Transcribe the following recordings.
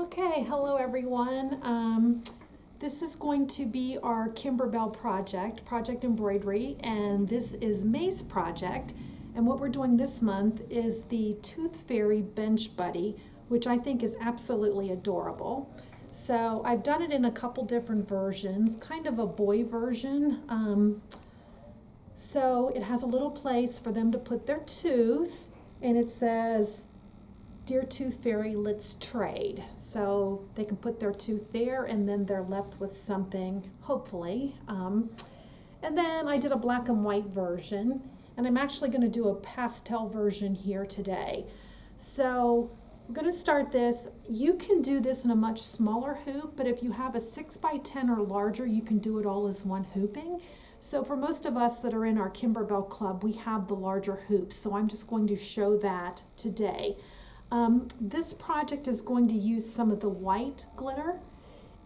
Okay, hello everyone. This is going to be our Kimberbell project, Project Embroidery, and this is May's project. And what we're doing this month is the Tooth Fairy Bench Buddy, which I think is absolutely adorable. So I've done it in a couple different versions, kind of a boy version. So it has a little place for them to put their tooth, and it says, "Dear Tooth Fairy, let's trade." So they can put their tooth there and then they're left with something, hopefully. And then I did a black and white version, and I'm actually going to do a pastel version here today. So I'm going to start this. You can do this in a much smaller hoop, but if you have a 6x10 or larger, you can do it all as one hooping. So for most of us that are in our Kimberbell club, we have the larger hoops. So I'm just going to show that today. This project is going to use some of the white glitter,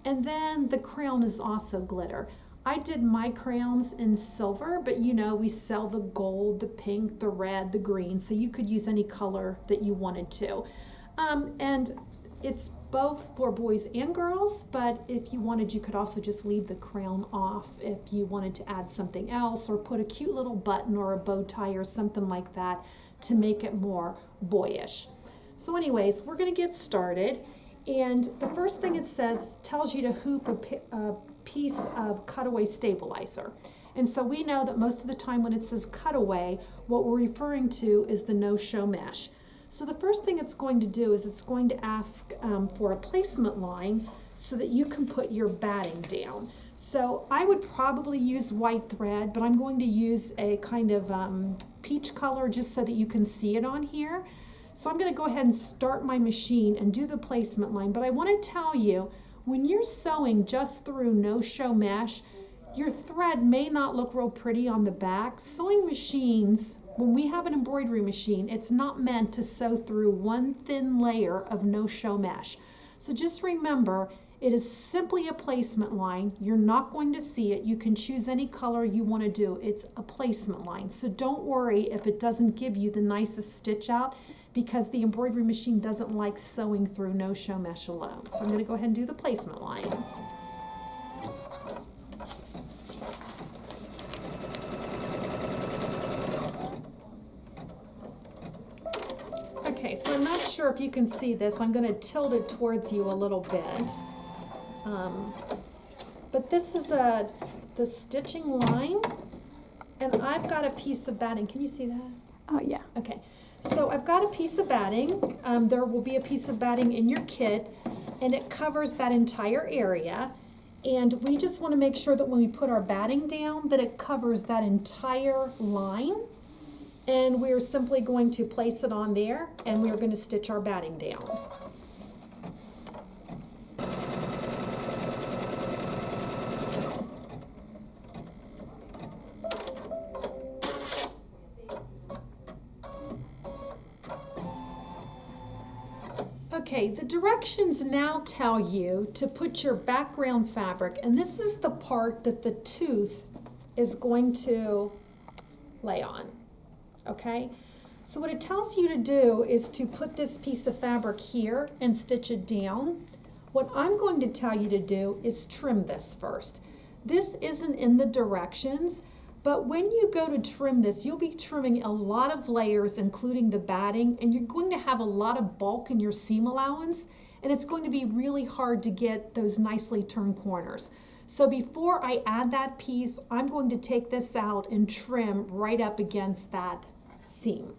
and then the crayon is also glitter. I did my crayons in silver, but you know we sell the gold, the pink, the red, the green, so you could use any color that you wanted to. And it's both for boys and girls, but if you wanted, you could also just leave the crayon off if you wanted to add something else or put a cute little button or a bow tie or something like that to make it more boyish. So anyways, we're going to get started, and the first thing it says tells you to hoop a piece of cutaway stabilizer. And so we know that most of the time when it says cutaway, what we're referring to is the no-show mesh. So the first thing it's going to do is it's going to ask for a placement line so that you can put your batting down. So I would probably use white thread, but I'm going to use a kind of peach color just so that you can see it on here. So I'm going to go ahead and start my machine and do the placement line. But I want to tell you, when you're sewing just through no-show mesh, your thread may not look real pretty on the back. Sewing machines, when we have an embroidery machine, it's not meant to sew through one thin layer of no-show mesh. So just remember, it is simply a placement line. You're not going to see it. You can choose any color you want to do. It's a placement line. So don't worry if it doesn't give you the nicest stitch out, because the embroidery machine doesn't like sewing through no-show mesh alone. So I'm going to go ahead and do the placement line. Okay, so I'm not sure if you can see this. I'm going to tilt it towards you a little bit. But this is the stitching line, and I've got a piece of batting. Can you see that? Oh, yeah. Okay. So I've got a piece of batting. There will be a piece of batting in your kit, and it covers that entire area. And we just want to make sure that when we put our batting down, that it covers that entire line. And we're simply going to place it on there, and we're going to stitch our batting down. Okay, the directions now tell you to put your background fabric, and this is the part that the tooth is going to lay on, okay? So what it tells you to do is to put this piece of fabric here and stitch it down. What I'm going to tell you to do is trim this first. This isn't in the directions, but when you go to trim this, you'll be trimming a lot of layers, including the batting, and you're going to have a lot of bulk in your seam allowance, and it's going to be really hard to get those nicely turned corners. So before I add that piece, I'm going to take this out and trim right up against that seam.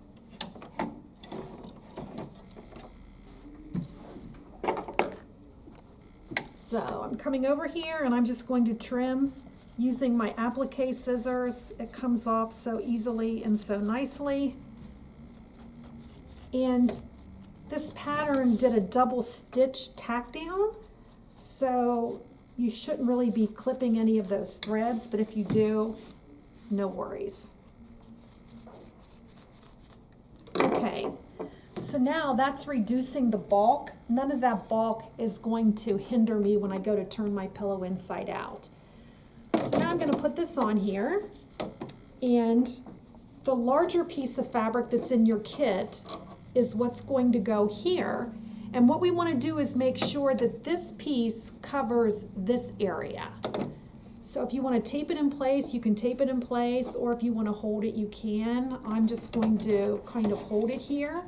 So I'm coming over here, and I'm just going to trim using my applique scissors. It comes off so easily and so nicely. And this pattern did a double stitch tack down, so you shouldn't really be clipping any of those threads, but if you do, no worries. Okay, so now that's reducing the bulk. None of that bulk is going to hinder me when I go to turn my pillow inside out. So now I'm going to put this on here, and the larger piece of fabric that's in your kit is what's going to go here, And what we want to do is make sure that this piece covers this area. So if you want to tape it in place, you can tape it in place, or if you want to hold it, you can. I'm just going to kind of hold it here,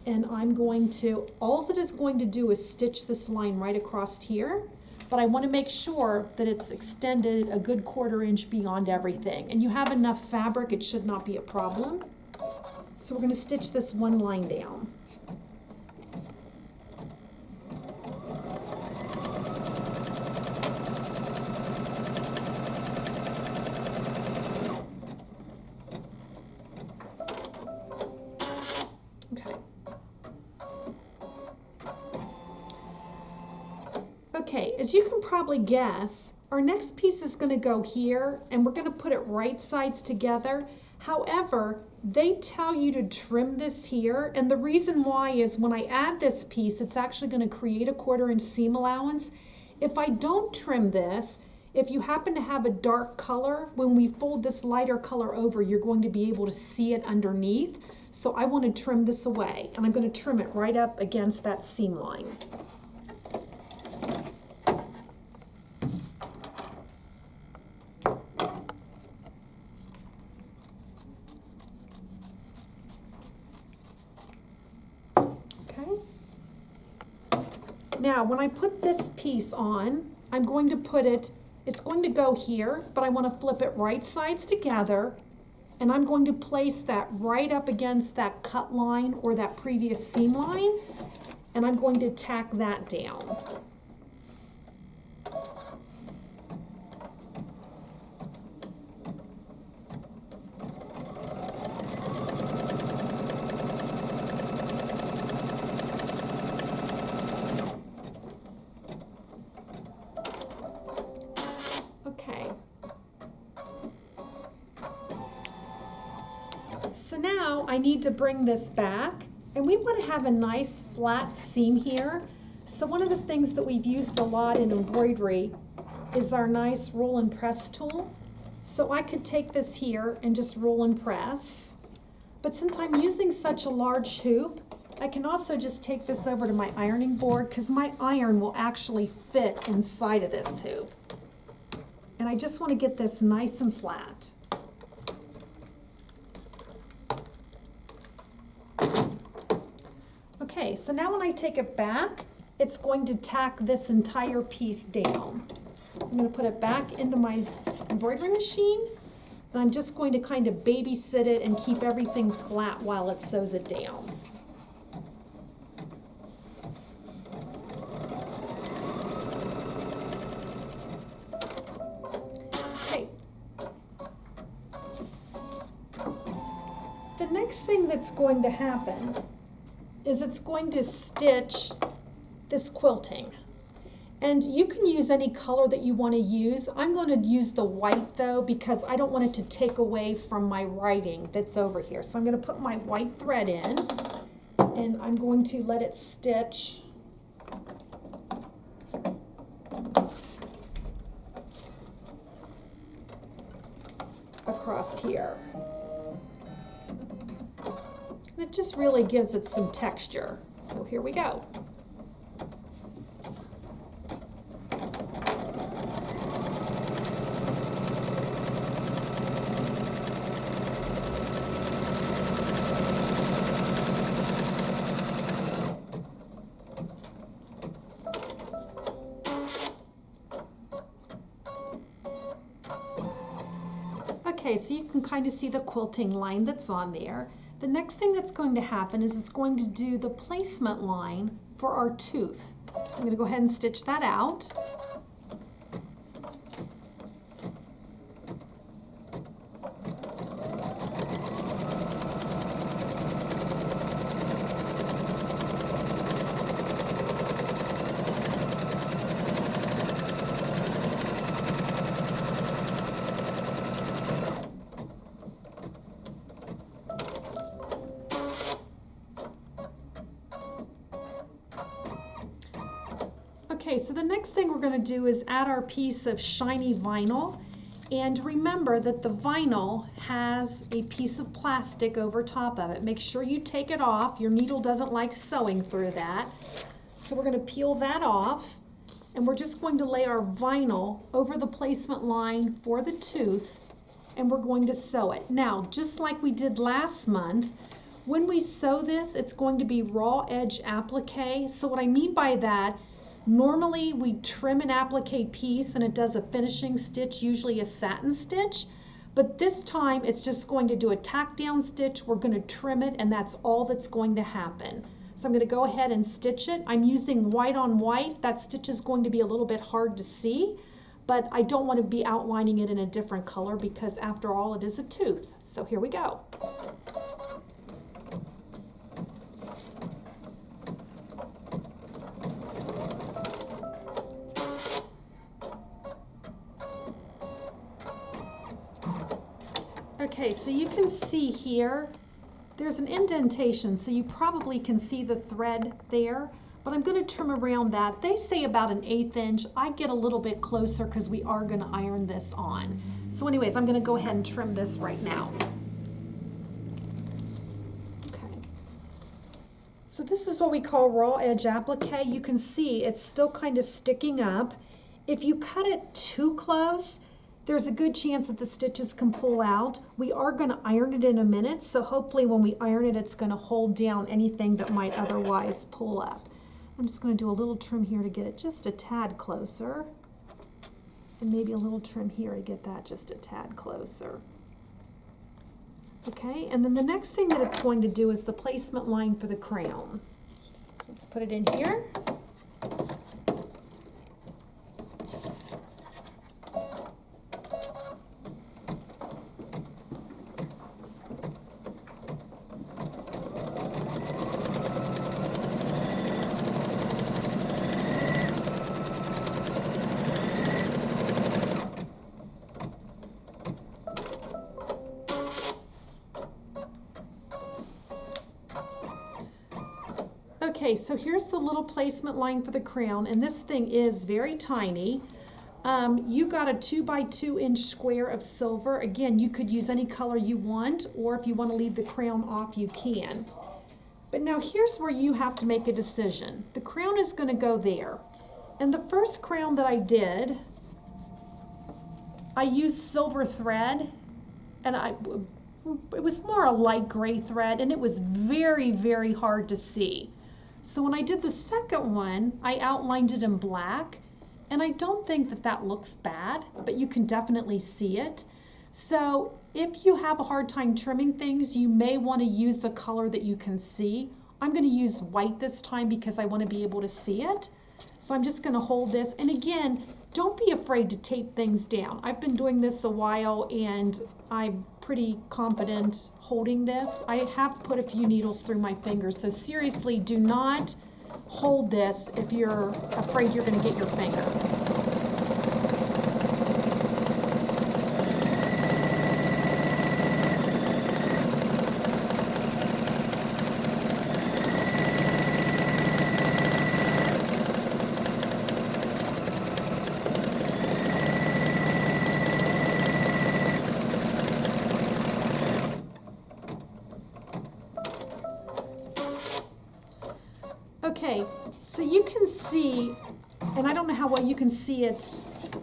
and I'm going to, all it is going to do is stitch this line right across here, but I want to make sure that it's extended a good 1/4 inch beyond everything. And you have enough fabric, it should not be a problem. So we're going to stitch this one line down. Okay, as you can probably guess, our next piece is going to go here, and we're going to put it right sides together. However, they tell you to trim this here, and the reason why is when I add this piece, it's actually going to create a 1/4 inch seam allowance. If I don't trim this, if you happen to have a dark color, when we fold this lighter color over, you're going to be able to see it underneath. So I want to trim this away, and I'm going to trim it right up against that seam line. Now, when I put this piece on, I'm going to put it, it's going to go here, but I want to flip it right sides together, and I'm going to place that right up against that cut line or that previous seam line, and I'm going to tack that down. So now I need to bring this back, and we want to have a nice flat seam here. So one of the things that we've used a lot in embroidery is our nice roll and press tool. So I could take this here and just roll and press. But since I'm using such a large hoop, I can also just take this over to my ironing board, because my iron will actually fit inside of this hoop. And I just want to get this nice and flat. Okay, so now when I take it back, it's going to tack this entire piece down. So I'm going to put it back into my embroidery machine, and I'm just going to kind of babysit it and keep everything flat while it sews it down. Okay. The next thing that's going to happen is it's going to stitch this quilting. And you can use any color that you want to use. I'm going to use the white though, because I don't want it to take away from my writing that's over here. So I'm going to put my white thread in, and I'm going to let it stitch across here. It just really gives it some texture. So here we go. Okay, so you can kind of see the quilting line that's on there. The next thing that's going to happen is it's going to do the placement line for our tooth. So I'm going to go ahead and stitch that out. Okay, so the next thing we're going to do is add our piece of shiny vinyl, And remember that the vinyl has a piece of plastic over top of it. Make sure you take it off. Your needle doesn't like sewing through that. So we're going to peel that off, and we're just going to lay our vinyl over the placement line for the tooth, and we're going to sew it. Now, just like we did last month, when we sew this, it's going to be raw edge applique. So what I mean by that, normally we trim an applique piece and it does a finishing stitch, usually a satin stitch, but this time it's just going to do a tack down stitch. We're going to trim it, and that's all that's going to happen. So I'm going to go ahead and stitch it. I'm using white on white. That stitch is going to be a little bit hard to see, but I don't want to be outlining it in a different color because after all it is a tooth. So here we go. Okay, so you can see here, there's an indentation, so you probably can see the thread there, but I'm going to trim around that. They say about an 1/8 inch. I get a little bit closer because we are going to iron this on. So anyways, I'm going to go ahead and trim this right now. Okay. So this is what we call raw edge applique. You can see it's still kind of sticking up. If you cut it too close, there's a good chance that the stitches can pull out. We are going to iron it in a minute, so hopefully when we iron it, it's going to hold down anything that might otherwise pull up. I'm just going to do a little trim here to get it just a tad closer, and maybe a little trim here to get that just a tad closer. Okay, and then the next thing that it's going to do is the placement line for the crown. So let's put it in here. Okay, so here's the little placement line for the crown, and this thing is very tiny. You got a 2 by 2 inch square of silver. Again, you could use any color you want, or if you want to leave the crown off, you can. But now here's where you have to make a decision. The crown is going to go there. And the first crown that I did, I used silver thread, and it was more a light gray thread, and it was very, very hard to see. So when I did the second one, I outlined it in black, and I don't think that that looks bad, but you can definitely see it. So if you have a hard time trimming things, you may want to use a color that you can see. I'm going to use white this time because I want to be able to see it. So I'm just going to hold this, and again, don't be afraid to tape things down. I've been doing this a while, and I'm pretty confident holding this. I have put a few needles through my fingers, so seriously, do not hold this if you're afraid you're going to get your finger. Okay, so you can see, and I don't know how well you can see it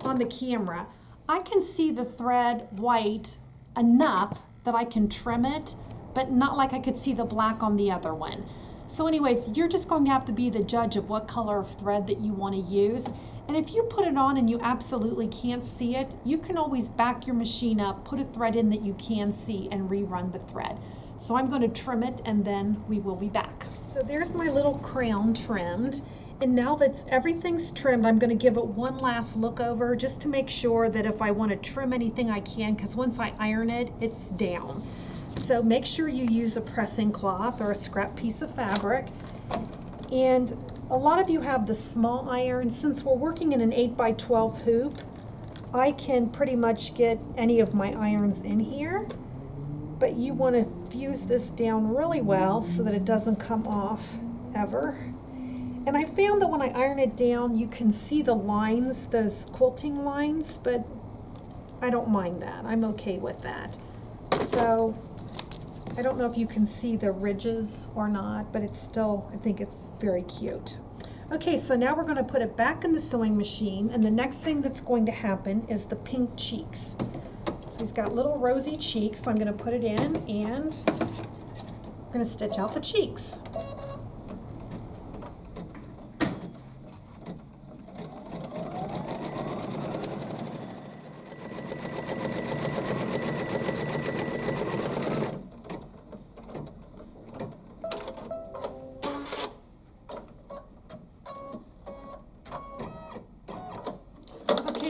on the camera, I can see the thread white enough that I can trim it, but not like I could see the black on the other one. So anyways, you're just going to have to be the judge of what color of thread that you want to use. And if you put it on and you absolutely can't see it, you can always back your machine up, put a thread in that you can see, and rerun the thread. So I'm going to trim it, and then we will be back. So there's my little crown trimmed, and now that everything's trimmed, I'm going to give it one last look over just to make sure that if I want to trim anything I can, because once I iron it, it's down. So make sure you use a pressing cloth or a scrap piece of fabric. And a lot of you have the small iron. Since we're working in an 8 by 12 hoop, I can pretty much get any of my irons in here. But you want to fuse this down really well so that it doesn't come off ever. And I found that when I iron it down, you can see the lines, those quilting lines, but I don't mind that. I'm okay with that. So I don't know if you can see the ridges or not, but it's still, I think it's very cute. Okay, so now we're going to put it back in the sewing machine, and the next thing that's going to happen is the pink cheeks. So he's got little rosy cheeks, so I'm going to put it in, and I'm going to stitch out the cheeks.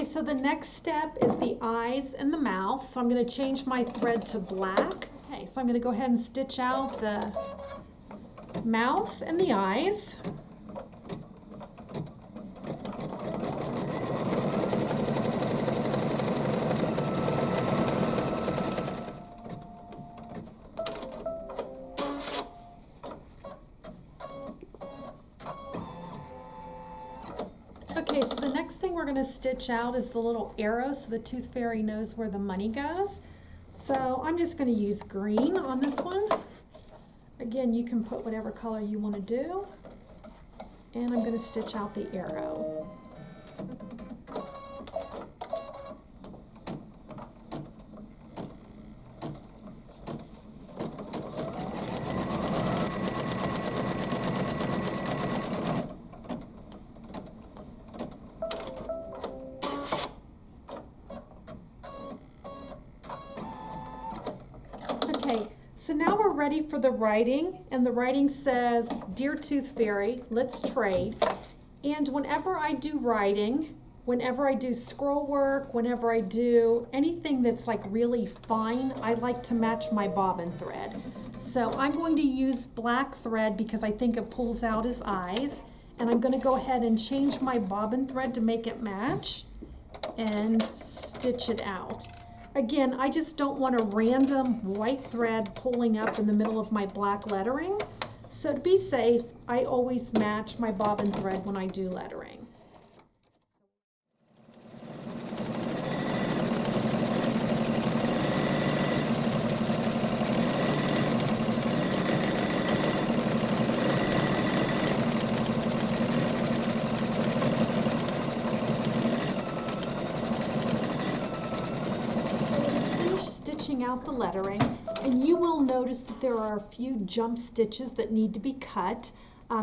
So the next step is the eyes and the mouth. So I'm going to change my thread to black. Okay, so I'm going to go ahead and stitch out the mouth and the eyes. Okay, so the next thing we're going to stitch out is the little arrow so the tooth fairy knows where the money goes. So I'm just going to use green on this one. Again, you can put whatever color you want to do. And I'm going to stitch out the arrow. Okay, so now we're ready for the writing, and the writing says, "Dear Tooth Fairy, let's trade." And whenever I do writing, whenever I do scroll work, whenever I do anything that's like really fine, I like to match my bobbin thread. So I'm going to use black thread because I think it pulls out his eyes, and I'm going to go ahead and change my bobbin thread to make it match and stitch it out. Again, I just don't want a random white thread pulling up in the middle of my black lettering. So to be safe, I always match my bobbin thread when I do lettering. Out the lettering, and you will notice that there are a few jump stitches that need to be cut.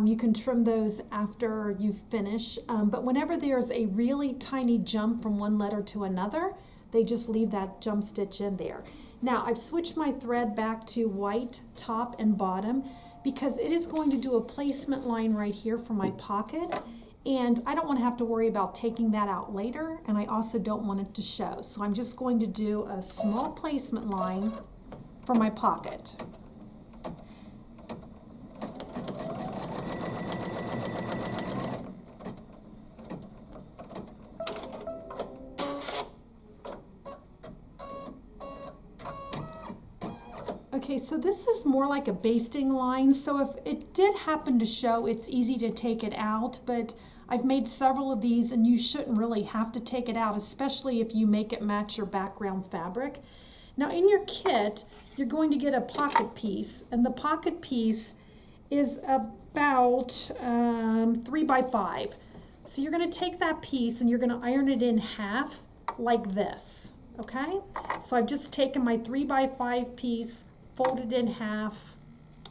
You can trim those after you finish, but whenever there's a really tiny jump from one letter to another, they just leave that jump stitch in there. Now I've switched my thread back to white top and bottom because it is going to do a placement line right here for my pocket. And I don't want to have to worry about taking that out later, and I also don't want it to show. So I'm just going to do a small placement line for my pocket. Okay, so this is more like a basting line. So if it did happen to show, it's easy to take it out, but I've made several of these and you shouldn't really have to take it out, especially if you make it match your background fabric. Now in your kit, you're going to get a pocket piece, and the pocket piece is about 3 by 5. So you're going to take that piece and you're going to iron it in half like this, okay? So I've just taken my 3 by 5 piece, folded in half.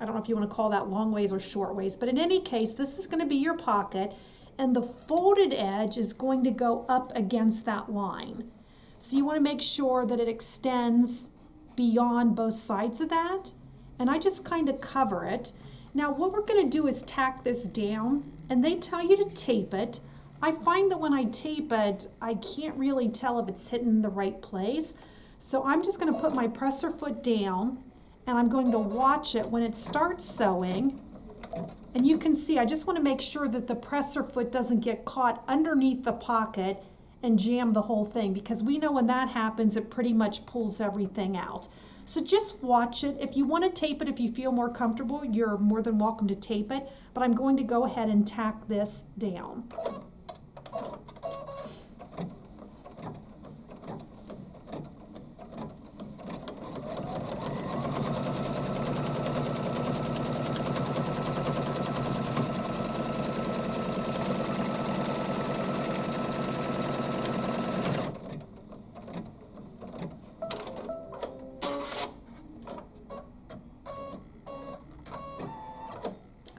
I don't know if you want to call that long ways or short ways, but in any case, this is going to be your pocket, and the folded edge is going to go up against that line. So you want to make sure that it extends beyond both sides of that, and I just kind of cover it. Now what we're going to do is tack this down, and they tell you to tape it. I find that when I tape it, I can't really tell if it's hitting the right place. So I'm just going to put my presser foot down, and I'm going to watch it when it starts sewing. And you can see, I just want to make sure that the presser foot doesn't get caught underneath the pocket and jam the whole thing, because we know when that happens, it pretty much pulls everything out. So just watch it. If you want to tape it, if you feel more comfortable, you're more than welcome to tape it, but I'm going to go ahead and tack this down.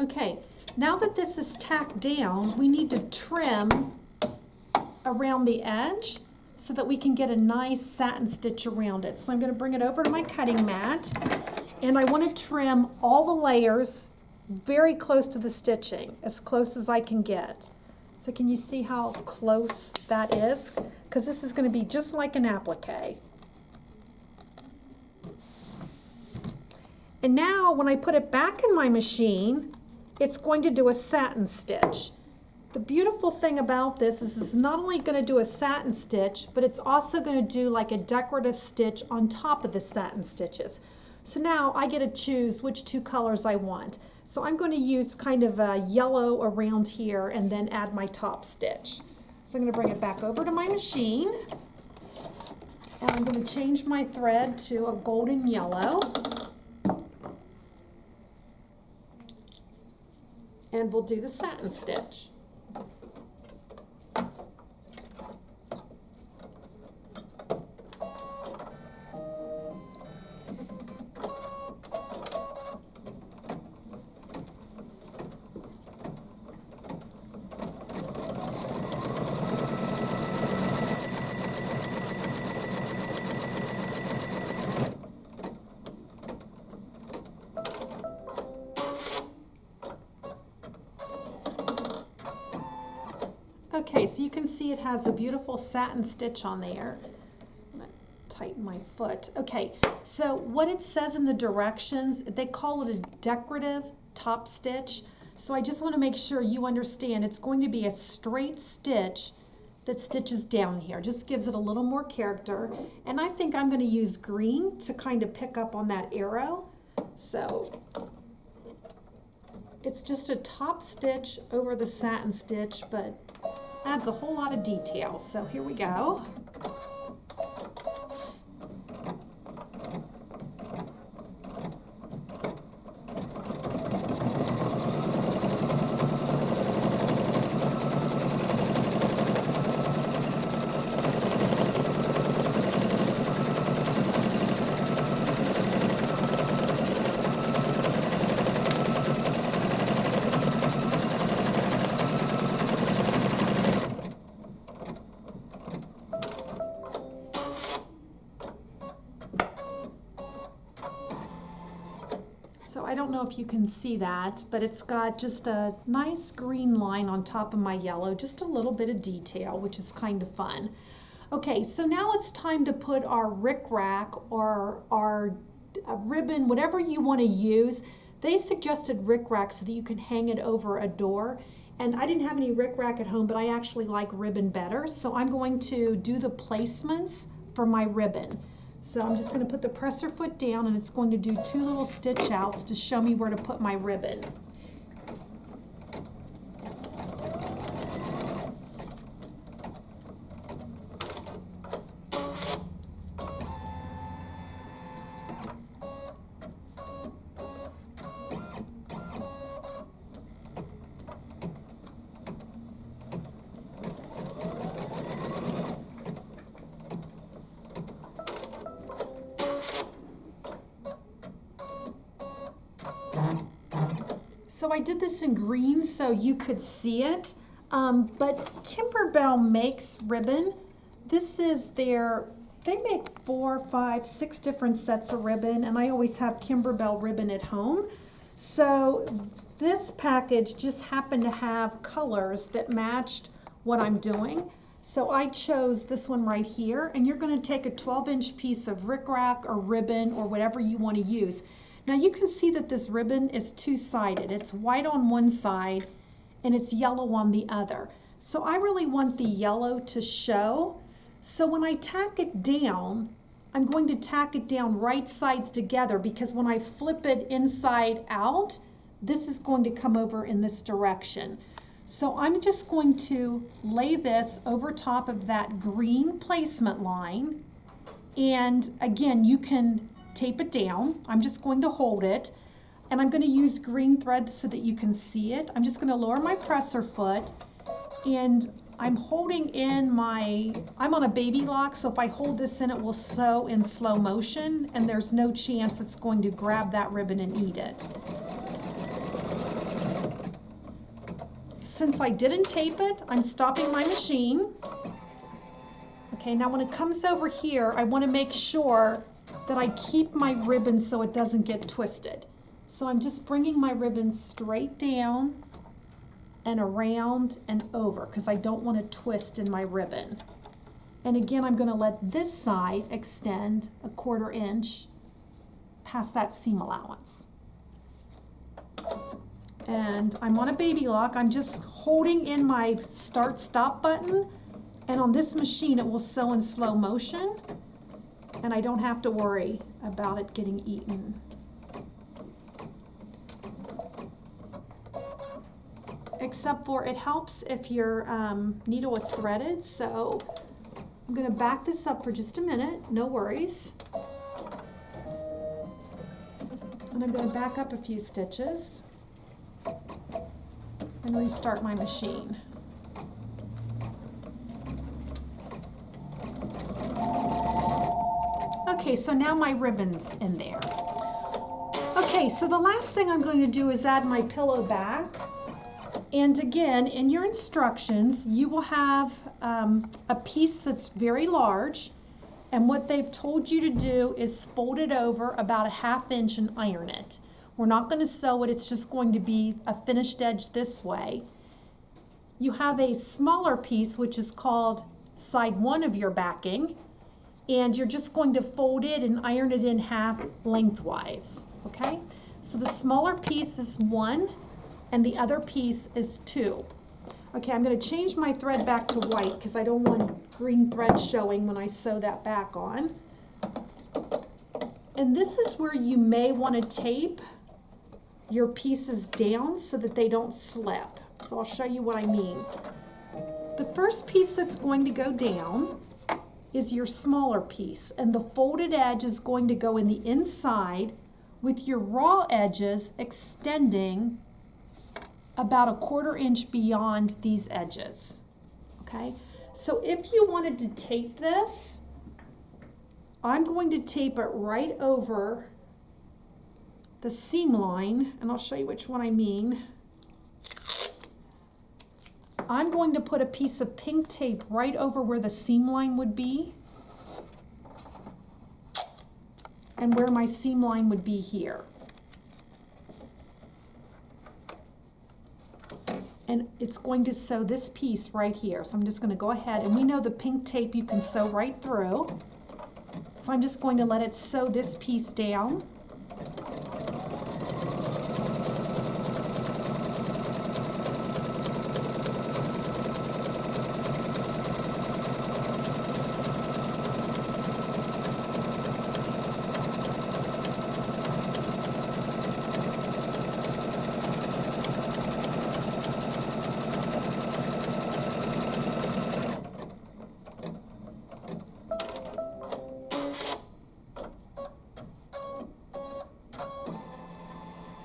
Okay, now that this is tacked down, we need to trim around the edge so that we can get a nice satin stitch around it. So I'm going to bring it over to my cutting mat, and I want to trim all the layers very close to the stitching, as close as I can get. So can you see how close that is? Because this is going to be just like an applique. And now when I put it back in my machine, it's going to do a satin stitch. The beautiful thing about this is it's not only going to do a satin stitch, but it's also going to do like a decorative stitch on top of the satin stitches. So now I get to choose which two colors I want. So I'm going to use kind of a yellow around here and then add my top stitch. So I'm going to bring it back over to my machine. And I'm going to change my thread to a golden yellow. And we'll do the satin stitch. Okay, so you can see it has a beautiful satin stitch on there. I'm going to tighten my foot. Okay, so what it says in the directions, they call it a decorative top stitch. So I just want to make sure you understand it's going to be a straight stitch that stitches down here. Just gives it a little more character. And I think I'm going to use green to kind of pick up on that arrow. So it's just a top stitch over the satin stitch, but adds a whole lot of detail. So here we go. So I don't know if you can see that, but it's got just a nice green line on top of my yellow, just a little bit of detail, which is kind of fun. Okay, so now it's time to put our rickrack or our ribbon, whatever you want to use. They suggested rickrack so that you can hang it over a door. And I didn't have any rickrack at home, but I actually like ribbon better. So I'm going to do the placements for my ribbon. So I'm just going to put the presser foot down, and it's going to do 2 little stitch outs to show me where to put my ribbon. So I did this in green so you could see it, but Kimberbell makes ribbon. This is they make 4, 5, 6 different sets of ribbon, and I always have Kimberbell ribbon at home. So this package just happened to have colors that matched what I'm doing. So I chose this one right here, and you're going to take a 12-inch piece of rickrack or ribbon or whatever you want to use. Now you can see that this ribbon is 2-sided. It's white on one side and it's yellow on the other. So I really want the yellow to show. So when I tack it down, I'm going to tack it down right sides together, because when I flip it inside out, this is going to come over in this direction. So I'm just going to lay this over top of that green placement line. And again, you can tape it down. I'm just going to hold it, and I'm going to use green thread so that you can see it. I'm just going to lower my presser foot, and I'm holding in I'm on a baby lock, so if I hold this in, it will sew in slow motion, and there's no chance it's going to grab that ribbon and eat it. since I didn't tape it, I'm stopping my machine. Okay, now when it comes over here, I want to make sure that I keep my ribbon so it doesn't get twisted. So I'm just bringing my ribbon straight down and around and over because I don't want to twist in my ribbon. And again, I'm going to let this side extend a 1/4 inch past that seam allowance. And I'm on a baby lock. I'm just holding in my start stop button, and on this machine it will sew in slow motion and I don't have to worry about it getting eaten. Except for it helps if your needle is threaded, so I'm going to back this up for just a minute, no worries. And I'm going to back up a few stitches and restart my machine. Okay, so now my ribbon's in there. Okay, so the last thing I'm going to do is add my pillow back. And again, in your instructions, you will have a piece that's very large, and what they've told you to do is fold it over about a 1/2 inch and iron it. We're not going to sew it, it's just going to be a finished edge this way. You have a smaller piece which is called side 1 of your backing, and you're just going to fold it and iron it in half lengthwise, okay? So the smaller piece is 1 and the other piece is 2. Okay, I'm going to change my thread back to white because I don't want green thread showing when I sew that back on. And this is where you may want to tape your pieces down so that they don't slip. So I'll show you what I mean. The first piece that's going to go down is your smaller piece, and the folded edge is going to go in the inside with your raw edges extending about a 1/4 inch beyond these edges. Okay, so if you wanted to tape this, I'm going to tape it right over the seam line, and I'll show you which one I mean. I'm going to put a piece of pink tape right over where the seam line would be and where my seam line would be here. And it's going to sew this piece right here. So I'm just going to go ahead, and we know the pink tape you can sew right through. So I'm just going to let it sew this piece down.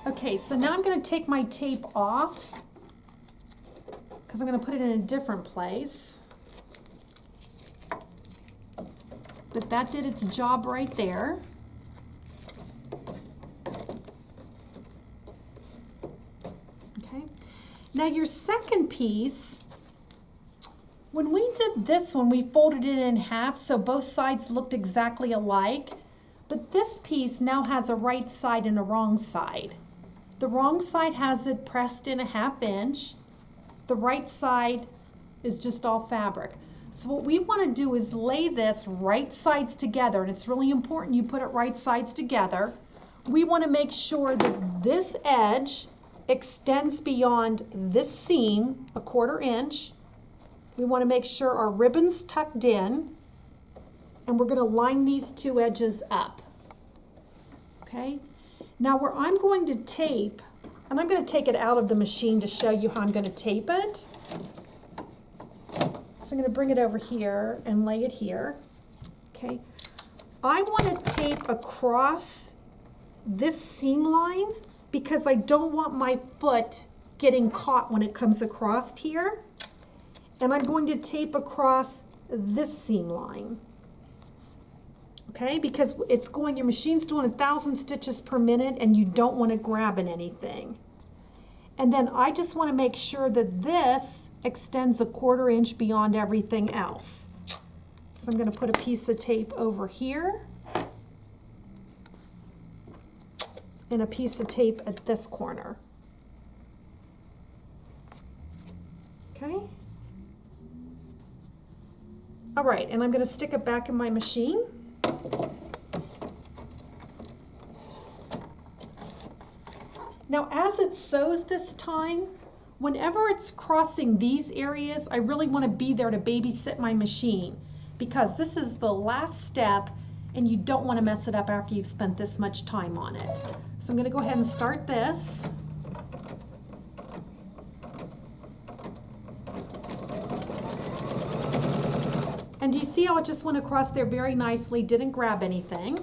Okay, so now I'm going to take my tape off because I'm going to put it in a different place. But that did its job right there. Okay, now your second piece, when we did this one, we folded it in half so both sides looked exactly alike. But this piece now has a right side and a wrong side. The wrong side has it pressed in a 1/2 inch. The right side is just all fabric. So what we want to do is lay this right sides together, and it's really important you put it right sides together. We want to make sure that this edge extends beyond this seam a 1/4 inch. We want to make sure our ribbon's tucked in, and we're going to line these two edges up. Okay? Now where I'm going to tape, and I'm going to take it out of the machine to show you how I'm going to tape it. So I'm going to bring it over here and lay it here. Okay. I want to tape across this seam line because I don't want my foot getting caught when it comes across here. And I'm going to tape across this seam line. Okay, because it's going, your machine's doing 1,000 stitches per minute and you don't want to grab at anything. And then I just want to make sure that this extends a 1/4 inch beyond everything else. So I'm going to put a piece of tape over here and a piece of tape at this corner. Okay. All right, and I'm going to stick it back in my machine. Now, as it sews this time, whenever it's crossing these areas, I really want to be there to babysit my machine, because this is the last step and you don't want to mess it up after you've spent this much time on it. So I'm going to go ahead and start this. And do you see how it just went across there very nicely, didn't grab anything?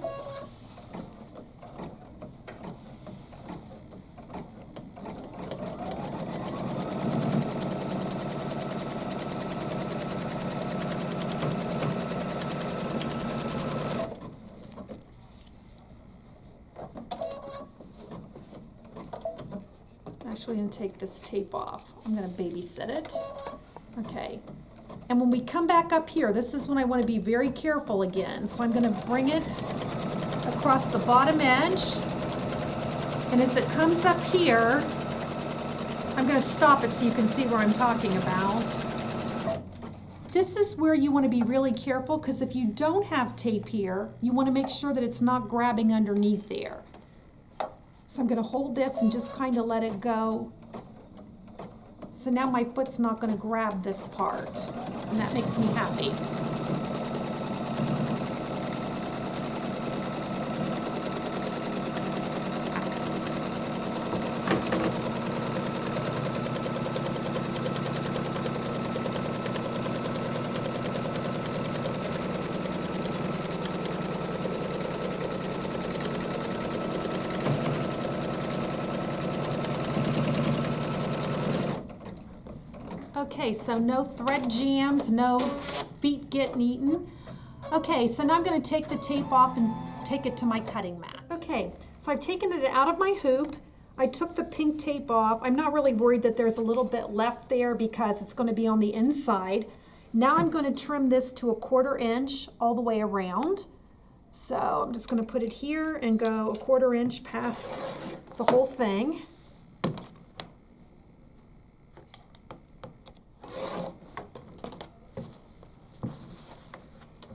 I'm going to take this tape off. I'm going to babysit it. Okay. And when we come back up here, this is when I want to be very careful again. So I'm going to bring it across the bottom edge. And as it comes up here, I'm going to stop it so you can see where I'm talking about. This is where you want to be really careful, because if you don't have tape here, you want to make sure that it's not grabbing underneath there. So I'm going to hold this and just kind of let it go. So now my foot's not going to grab this part, and that makes me happy. Okay, so no thread jams, no feet getting eaten. Okay, so now I'm going to take the tape off and take it to my cutting mat. Okay, so I've taken it out of my hoop. I took the pink tape off. I'm not really worried that there's a little bit left there because it's going to be on the inside. Now I'm going to trim this to a 1/4 inch all the way around. So I'm just going to put it here and go a 1/4 inch past the whole thing.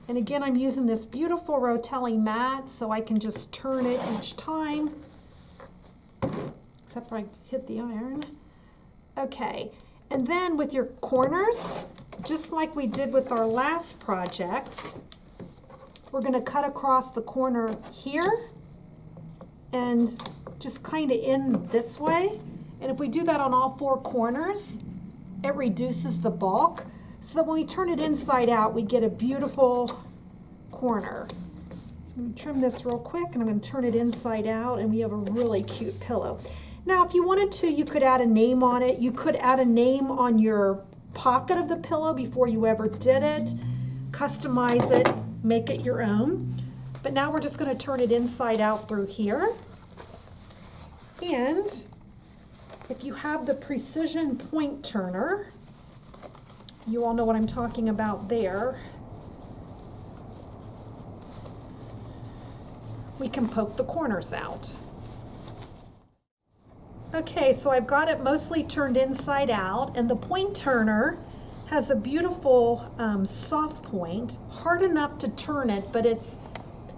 And again, I'm using this beautiful rotelling mat so I can just turn it each time, except for I hit the iron. Okay, and then with your corners, just like we did with our last project, we're going to cut across the corner here and just kind of in this way. And if we do that on all 4 corners, it reduces the bulk, so that when we turn it inside out, we get a beautiful corner. So I'm going to trim this real quick, and I'm going to turn it inside out, and we have a really cute pillow. Now, if you wanted to, you could add a name on it. You could add a name on your pocket of the pillow before you ever did it. Customize it, make it your own. But now we're just going to turn it inside out through here. And if you have the precision point turner, you all know what I'm talking about there. We can poke the corners out. Okay, so I've got it mostly turned inside out, and the point turner has a beautiful soft point, hard enough to turn it, but it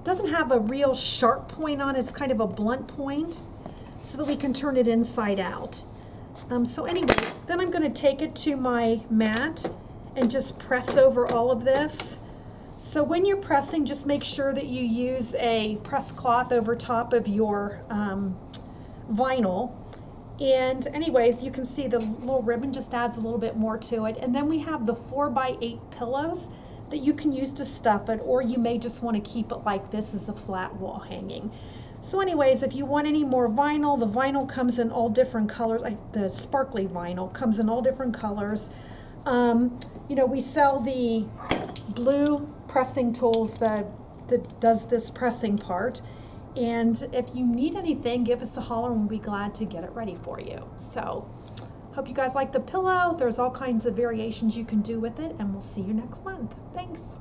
doesn't have a real sharp point on it. It's kind of a blunt point, so that we can turn it inside out. So anyways, then I'm going to take it to my mat and just press over all of this. So when you're pressing, just make sure that you use a press cloth over top of your vinyl. And anyways, you can see the little ribbon just adds a little bit more to it. And then we have the 4x8 pillows that you can use to stuff it, or you may just want to keep it like this as a flat wall hanging. So anyways, if you want any more vinyl, the vinyl comes in all different colors. The sparkly vinyl comes in all different colors. You know, we sell the blue pressing tools that does this pressing part. And if you need anything, give us a holler and we'll be glad to get it ready for you. So, hope you guys like the pillow. There's all kinds of variations you can do with it, and we'll see you next month. Thanks.